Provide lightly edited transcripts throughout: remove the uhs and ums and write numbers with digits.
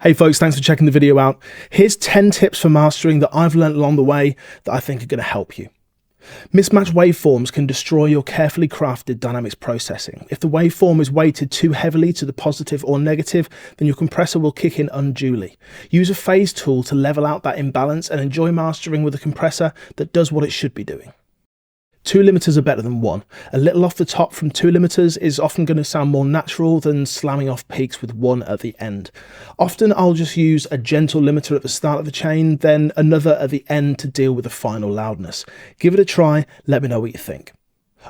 Hey folks, thanks for checking the video out. Here's 10 tips for mastering that I've learned along the way that I think are going to help you. Mismatched waveforms can destroy your carefully crafted dynamics processing. If the waveform is weighted too heavily to the positive or negative, then your compressor will kick in unduly. Use a phase tool to level out that imbalance and enjoy mastering with a compressor that does what it should be doing. 2 limiters are better than 1. A little off the top from 2 limiters is often going to sound more natural than slamming off peaks with 1 at the end. Often I'll just use a gentle limiter at the start of the chain, then another at the end to deal with the final loudness. Give it a try, let me know what you think.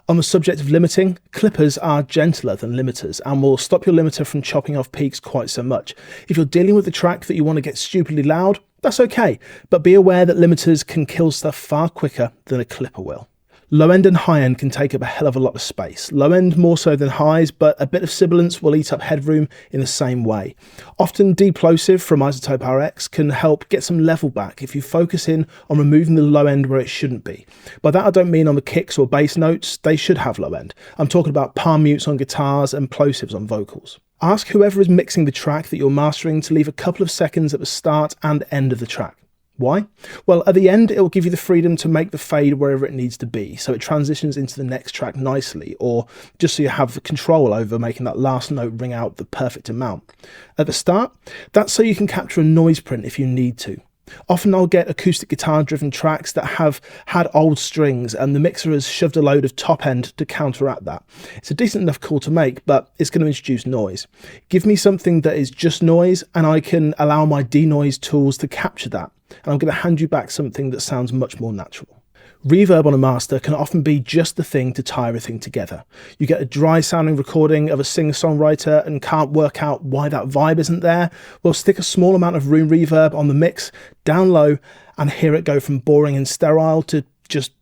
On the subject of limiting, clippers are gentler than limiters and will stop your limiter from chopping off peaks quite so much. If you're dealing with a track that you want to get stupidly loud, that's okay, but be aware that limiters can kill stuff far quicker than a clipper will. Low end and high end can take up a hell of a lot of space. Low end more so than highs, but a bit of sibilance will eat up headroom in the same way. Often Deplosive from Isotope RX can help get some level back if you focus in on removing the low end where it shouldn't be. By that I don't mean on the kicks or bass notes, they should have low end. I'm talking about palm mutes on guitars and plosives on vocals. Ask whoever is mixing the track that you're mastering to leave a couple of seconds at the start and end of the track. Why? Well, at the end, it will give you the freedom to make the fade wherever it needs to be, so it transitions into the next track nicely, or just so you have the control over making that last note ring out the perfect amount. At the start, that's so you can capture a noise print if you need to. Often I'll get acoustic guitar driven tracks that have had old strings and the mixer has shoved a load of top end to counteract that. It's a decent enough call to make, but it's going to introduce noise. Give me something that is just noise and I can allow my denoise tools to capture that. And I'm going to hand you back something that sounds much more natural. Reverb on a master can often be just the thing to tie everything together. You get a dry sounding recording of a singer-songwriter and can't work out why that vibe isn't there? Well, stick a small amount of room reverb on the mix, down low, and hear it go from boring and sterile to just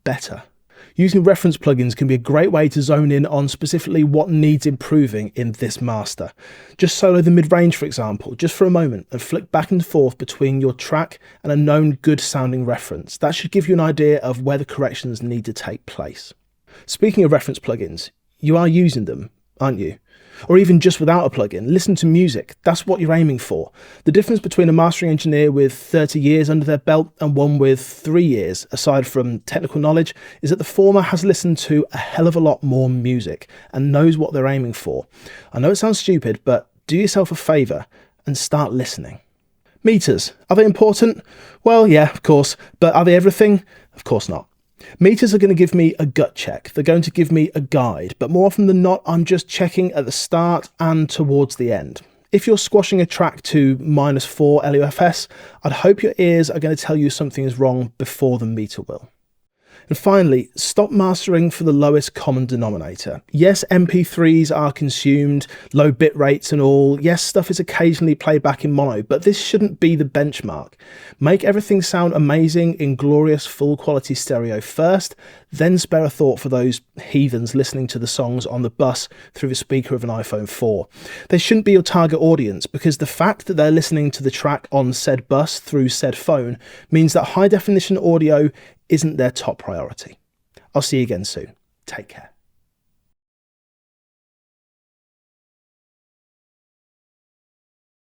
better. Using reference plugins can be a great way to zone in on specifically what needs improving in this master. Just solo the mid-range, for example, just for a moment, and flick back and forth between your track and a known good sounding reference. That should give you an idea of where the corrections need to take place. Speaking of reference plugins, you are using them, aren't you? Or even just without a plugin, listen to music. That's what you're aiming for. The difference between a mastering engineer with 30 years under their belt and one with 3 years, aside from technical knowledge, is that the former has listened to a hell of a lot more music and knows what they're aiming for. I know it sounds stupid, but do yourself a favour and start listening. Meters, are they important? Well, yeah, of course, but are they everything? Of course not. Meters are going to give me a gut check. They're going to give me a guide, but more often than not, I'm just checking at the start and towards the end. If you're squashing a track to -4 LUFS, I'd hope your ears are going to tell you something is wrong before the meter will. And finally, stop mastering for the lowest common denominator. Yes, MP3s are consumed, low bit rates and all. Yes, stuff is occasionally played back in mono, but this shouldn't be the benchmark. Make everything sound amazing in glorious full quality stereo first, then spare a thought for those heathens listening to the songs on the bus through the speaker of an iPhone 4. They shouldn't be your target audience because the fact that they're listening to the track on said bus through said phone means that high definition audio isn't their top priority. I'll see you again soon. Take care.